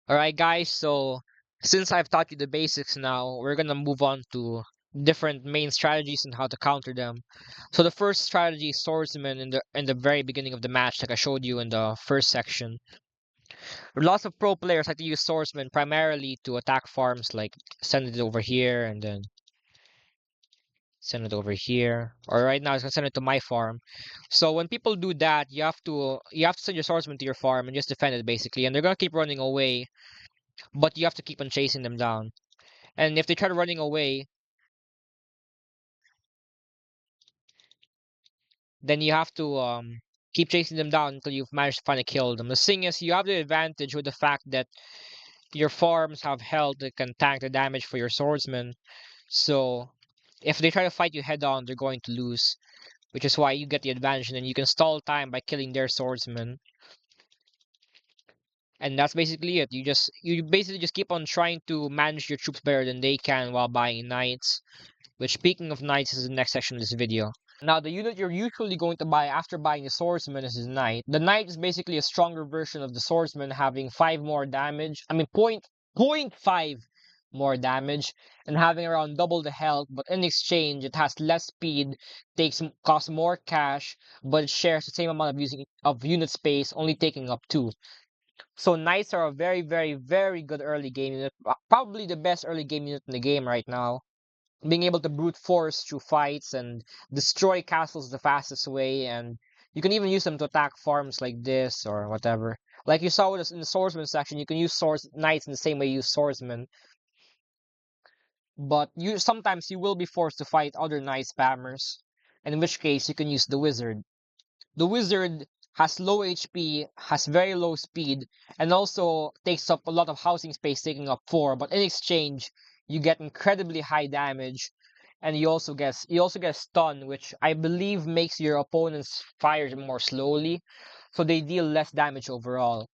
Alright guys, so since I've taught you the basics now, we're gonna move on to different main strategies and how to counter them. So the first strategy is swordsman in the very beginning of the match, like I showed you in the first section. Lots of pro players like to use swordsman primarily to attack farms, like send it over here and then send it over here. Or right now, it's gonna send it to my farm. So when people do that, you have to send your swordsman to your farm and just defend it basically. And they're gonna keep running away, but you have to keep on chasing them down. And if they try running away, then you have to keep chasing them down until you've managed to finally kill them. The thing is, you have the advantage with the fact that your farms have health that can tank the damage for your swordsman. So if they try to fight you head on, they're going to lose, which is why you get the advantage, and then you can stall time by killing their swordsman. And that's basically it. You basically just keep on trying to manage your troops better than they can while buying knights. Which, speaking of knights, is the next section of this video. Now, the unit you're usually going to buy after buying the swordsman is the knight. The knight is basically a stronger version of the swordsman, having 5 more damage. I mean, point 5 more damage, and having around double the health. But in exchange, it has less speed, costs more cash, but it shares the same amount of unit space, only taking up 2. So knights are a very, very, very good early game unit. Probably the best early game unit in the game right now. Being able to brute force through fights and destroy castles the fastest way, and you can even use them to attack farms like this or whatever. Like you saw with us in the swordsman section, you can use knights in the same way you use swordsmen, but you sometimes you will be forced to fight other knight spammers, and in which case you can use the wizard. The wizard has low HP, has very low speed, and also takes up a lot of housing space, taking up 4. But in exchange, you get incredibly high damage, and you also get stun, which I believe makes your opponents fire more slowly, so they deal less damage overall.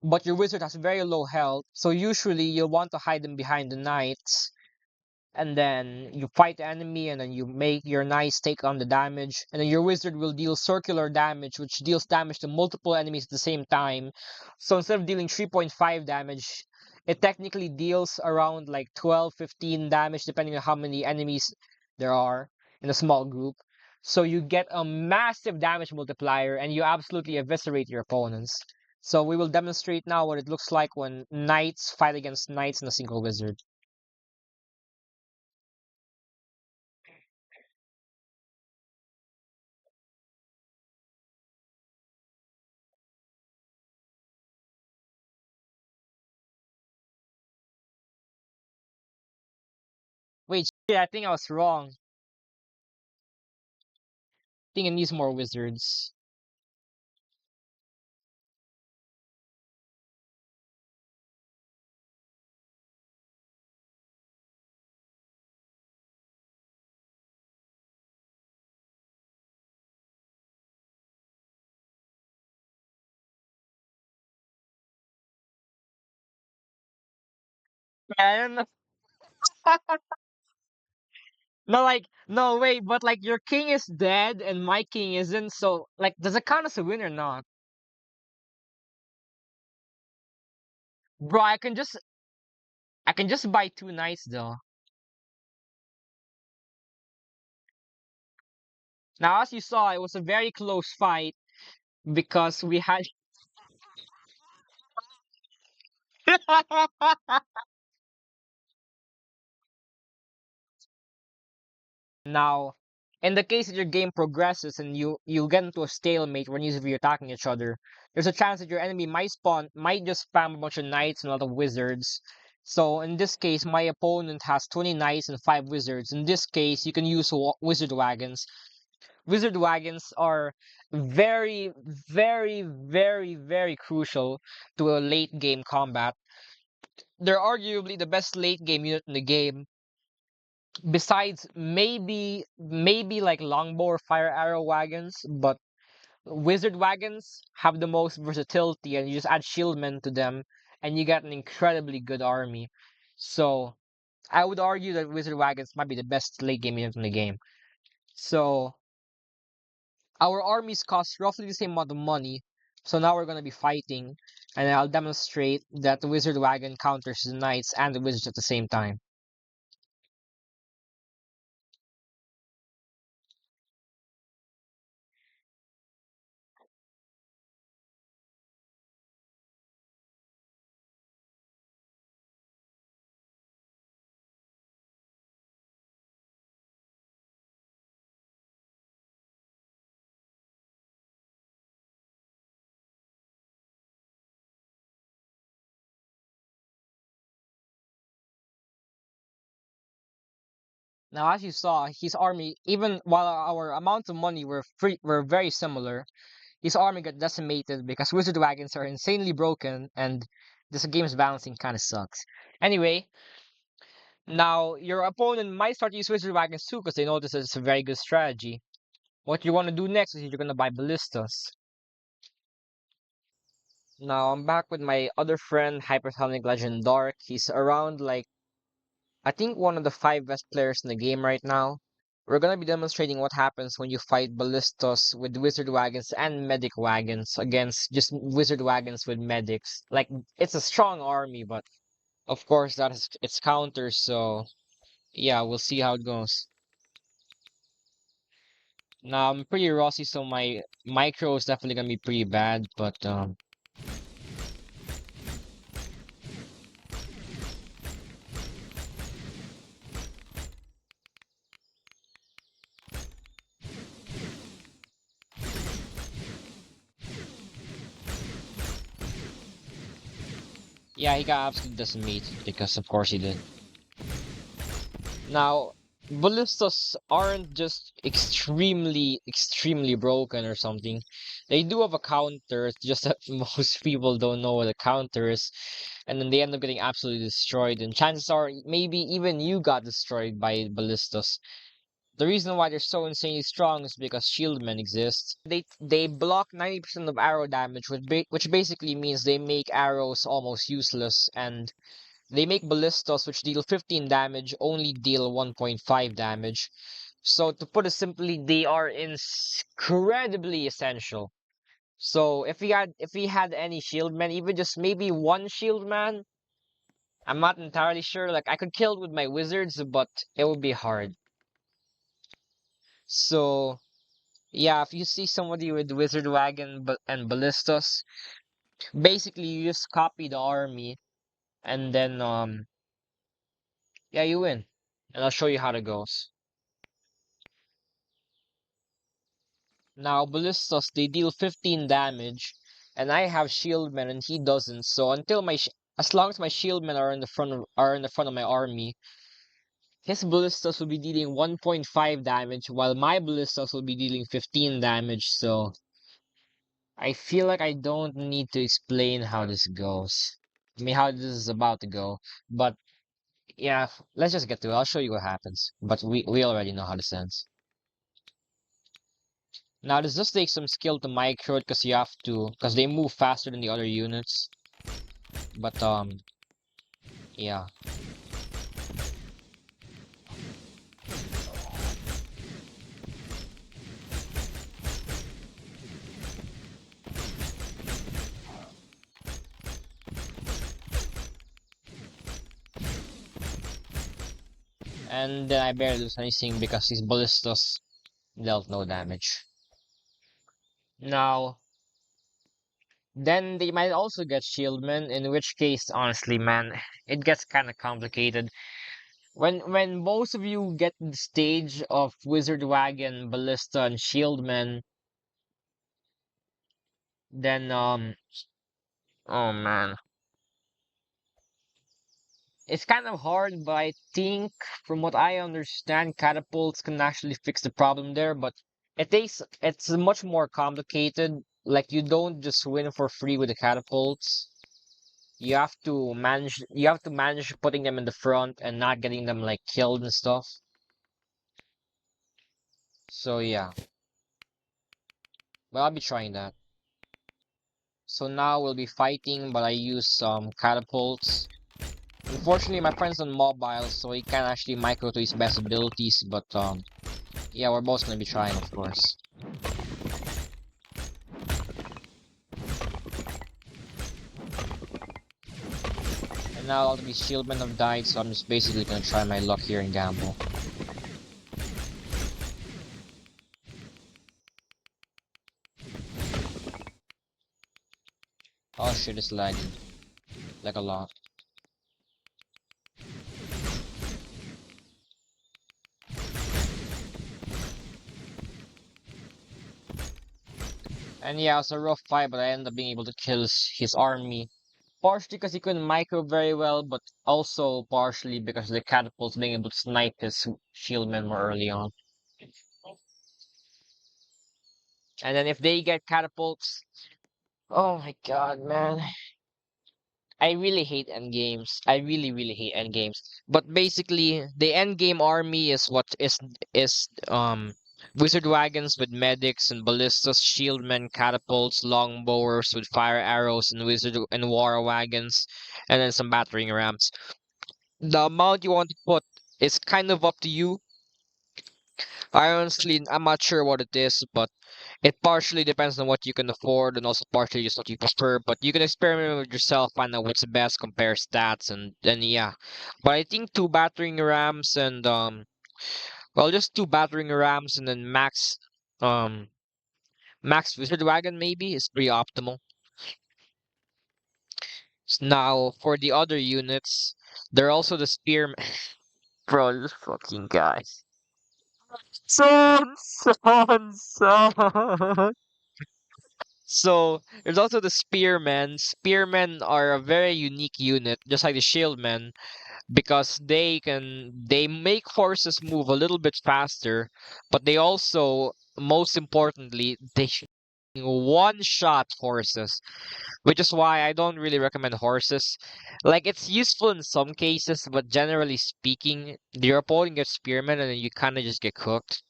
But your wizard has very low health, so usually you'll want to hide them behind the knights, and then you fight the enemy, and then you make your knights take on the damage, and then your wizard will deal circular damage, which deals damage to multiple enemies at the same time. So instead of dealing 3.5 damage, it technically deals around like 12, 15 damage, depending on how many enemies there are in a small group. So you get a massive damage multiplier, and you absolutely eviscerate your opponents. So we will demonstrate now what it looks like when knights fight against knights in a single wizard. Wait, shit, I think I was wrong. I think it needs more wizards. I don't know. No, like, no, wait, but like your king is dead and my king isn't, so like, does it count as a win or not? Bro, I can just buy 2 knights though. Now, as you saw, it was a very close fight because we had. Now, in the case that your game progresses and you get into a stalemate when you're attacking each other, there's a chance that your enemy might just spam a bunch of knights and a lot of wizards. So in this case, my opponent has 20 knights and 5 wizards. In this case, you can use wizard wagons. Wizard wagons are very, very, very, very crucial to a late game combat. They're arguably the best late game unit in the game, besides maybe like longbow or fire arrow wagons, but wizard wagons have the most versatility, and you just add shieldmen to them and you get an incredibly good army. So I would argue that wizard wagons might be the best late game unit in the game. So our armies cost roughly the same amount of money, so now we're going to be fighting. and I'll demonstrate that the wizard wagon counters the knights and the wizards at the same time. Now, as you saw, his army, even while our amounts of money were very similar, his army got decimated because wizard wagons are insanely broken, and this game's balancing kind of sucks. Anyway, now your opponent might start to use wizard wagons too because they notice that it's a very good strategy. What you want to do next is you're going to buy ballistas. Now I'm back with my other friend, Hypersonic Legend Dark. He's around like I think one of the 5 best players in the game right now. We're gonna be demonstrating what happens when you fight ballistas with wizard wagons and medic wagons against just wizard wagons with medics. Like it's a strong army, but of course that is its counters, so yeah, we'll see how it goes. Now I'm pretty rusty, so my micro is definitely gonna be pretty bad, but yeah, he got absolutely decimated because of course he did. Now, ballistas aren't just extremely broken or something. They do have a counter, it's just that most people don't know what a counter is, and then they end up getting absolutely destroyed. And chances are, maybe even you got destroyed by ballistas. The reason why they're so insanely strong is because shieldmen exist. They block 90% of arrow damage, which basically means they make arrows almost useless, and they make ballistas, which deal 15 damage, only deal 1.5 damage. So to put it simply, they are incredibly essential. So if we had any shield man, even just maybe one shield man, I'm not entirely sure. Like I could kill it with my wizards, but it would be hard. So yeah, if you see somebody with wizard wagon and ballistas, basically you just copy the army, and then yeah, you win. And I'll show you how it goes. Now ballistas, they deal 15 damage, and I have shieldmen and he doesn't. So as long as my shieldmen are in the front of my army, his ballistas will be dealing 1.5 damage, while my ballistas will be dealing 15 damage. So I feel like I don't need to explain how this goes. I mean, how this is about to go. But yeah, let's just get to it. I'll show you what happens. But we already know how this ends. Now this does take some skill to micro it because they move faster than the other units. But yeah. And then I barely lose anything because these ballistas dealt no damage. Now then they might also get shieldmen, in which case honestly man, it gets kinda complicated. When most of you get the stage of Wizard Wagon, Ballista, and Shieldman, then oh man, it's kind of hard. But I think, from what I understand, catapults can actually fix the problem there. But it's much more complicated. Like you don't just win for free with the catapults. You have to manage putting them in the front and not getting them like killed and stuff. So yeah, but I'll be trying that. So now we'll be fighting, but I use some catapults. Unfortunately, my friend's on mobile, so he can't actually micro to his best abilities, but yeah, we're both gonna be trying, of course. And now all of these shieldmen have died, so I'm just basically gonna try my luck here and gamble. Oh shit, it's lagging. Like a lot. And yeah, it was a rough fight, but I ended up being able to kill his army. Partially because he couldn't micro very well, but also partially because the catapults being able to snipe his shieldmen more early on. And then if they get catapults, oh my god, man. I really hate end games. I really, really hate end games. But basically, the end game army is what is wizard wagons with medics and ballistas, shieldmen, catapults, longbowers with fire arrows and wizard and war wagons, and then some battering rams. The amount you want to put is kind of up to you. I honestly, I'm not sure what it is, but it partially depends on what you can afford and also partially just what you prefer. But you can experiment with yourself, find out what's the best, compare stats, and then yeah. But I think two battering rams and well, just two battering rams and then max wizard wagon maybe is pretty optimal. Now for the other units, they're also the spearman. Bro, this fucking guy. Son. So there's also the spearmen. Spearmen are a very unique unit, just like the shieldmen, because they make horses move a little bit faster, but they also, most importantly, they one-shot horses, which is why I don't really recommend horses. Like it's useful in some cases, but generally speaking, your opponent gets spearmen and then you kind of just get cooked.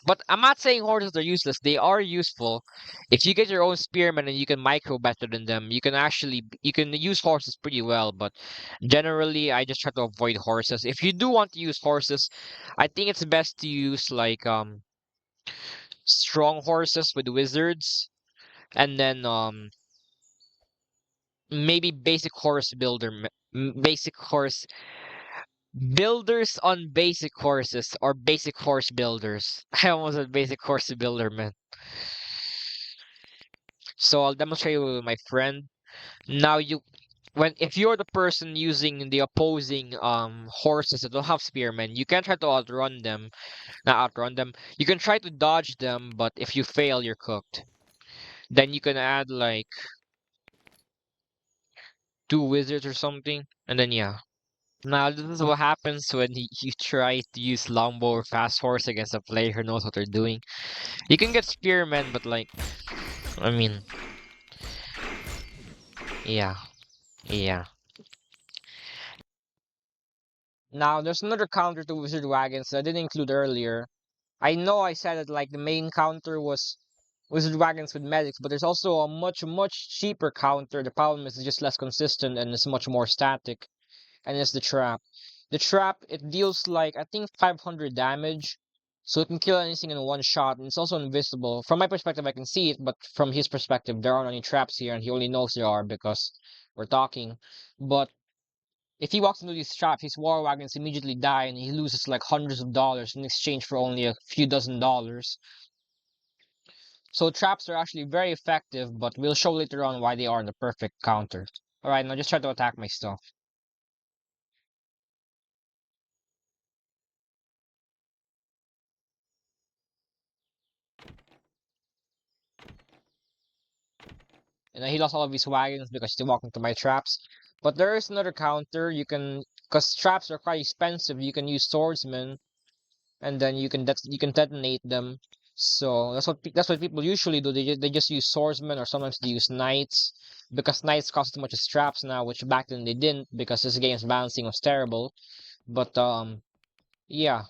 But I'm not saying horses are useless. They are useful. If you get your own spearmen and you can micro better than them, you can actually you can use horses pretty well. But generally, I just try to avoid horses. If you do want to use horses, I think it's best to use like strong horses with wizards, and then maybe basic horse builder, basic horse builders on basic horses or basic horse builders. I almost said basic horse builder, man. So I'll demonstrate it with my friend. Now you when if you're the person using the opposing horses that don't have spearmen, you can try to outrun them. Not outrun them. You can try to dodge them, but if you fail, you're cooked. Then you can add like two wizards or something, and then yeah. Now this is what happens when you try to use longbow or fast horse against a player who knows what they're doing. You can get spearmen, but like, I mean, yeah, yeah. Now, there's another counter to Wizard Wagons that I didn't include earlier. I know I said that like the main counter was Wizard Wagons with medics, but there's also a much, much cheaper counter. The problem is it's just less consistent and it's much more static, and it's the trap. The trap, it deals like, I think 500 damage, so it can kill anything in one shot, and it's also invisible. From my perspective, I can see it, but from his perspective, there aren't any traps here, and he only knows there are because we're talking. But if he walks into these traps, his war wagons immediately die and he loses like hundreds of dollars in exchange for only a few dozen dollars. So traps are actually very effective, but we'll show later on why they are the perfect counter. Alright, now just try to attack my stuff. And then he lost all of his wagons because they walked into my traps. But there is another counter. You can, because traps are quite expensive, you can use swordsman and then you can detonate them. So that's what people usually do. They just use swordsmen or sometimes they use knights because knights cost as much as traps now, which back then they didn't because this game's balancing was terrible. But yeah,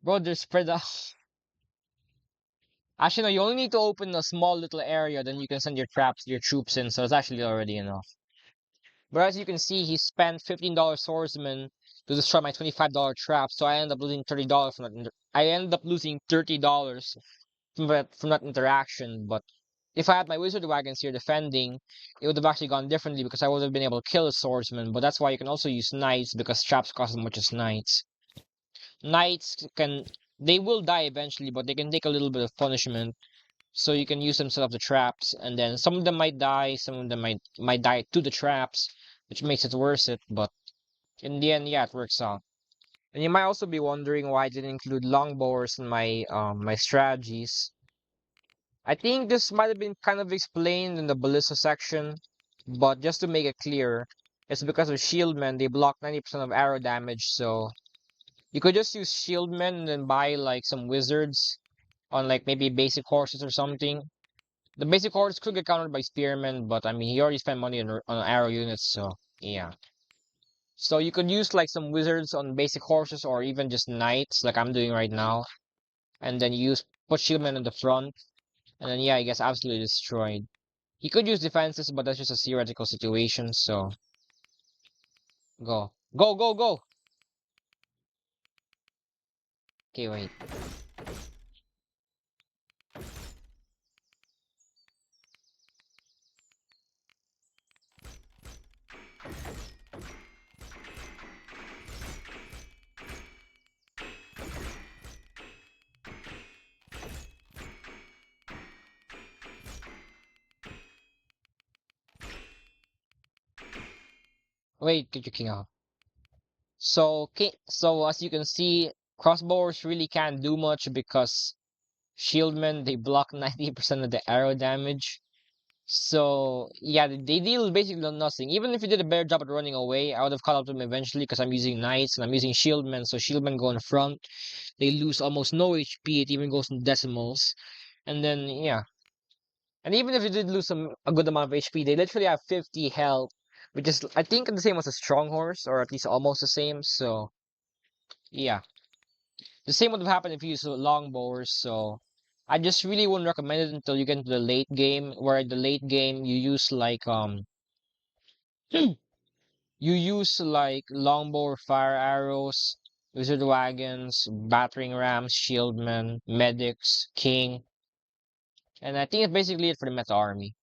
bro, they're spread out. Actually, no, you only need to open a small little area, then you can send your traps, your troops in. So it's actually already enough. But as you can see, he spent $15 swordsman to destroy my $25 trap, so I ended up losing $30 from that. I ended up losing $30 from that interaction. But if I had my wizard wagons here defending, it would have actually gone differently because I would have been able to kill a swordsman. But that's why you can also use knights because traps cost as much as knights. Knights can they will die eventually, but they can take a little bit of punishment. So you can use them to set up the traps, and then some of them might die, some of them might die to the traps, which makes it worth it. But in the end, yeah, it works out. And you might also be wondering why I didn't include longbowers in my strategies. I think this might have been kind of explained in the Ballista section, but just to make it clear, it's because of shieldmen, they block 90% of arrow damage, so you could just use shieldmen and then buy like some wizards on like maybe basic horses or something. The basic horse could get countered by Spearman, but I mean he already spent money on arrow units, so yeah. So you could use like some wizards on basic horses or even just knights, like I'm doing right now, and then you use put shieldmen in the front, and then yeah, he gets absolutely destroyed. He could use defenses, but that's just a theoretical situation, so go. Go, go, go! Okay, wait. Wait, get your king out. So as you can see, crossbowers really can't do much because shieldmen they block 90% of the arrow damage. So yeah, they deal basically nothing. Even if you did a better job at running away, I would have caught up to them eventually because I'm using knights and I'm using shieldmen. So shieldmen go in front. They lose almost no HP. It even goes in decimals. And then yeah, and even if you did lose a good amount of HP, they literally have 50 health, which is I think the same as a strong horse, or at least almost the same. So yeah, the same would have happened if you use longbowers. So I just really wouldn't recommend it until you get into the late game, where the late game you use like you use like longbow fire arrows, wizard wagons, battering rams, shieldmen, medics, king, and I think it's basically it for the meta army.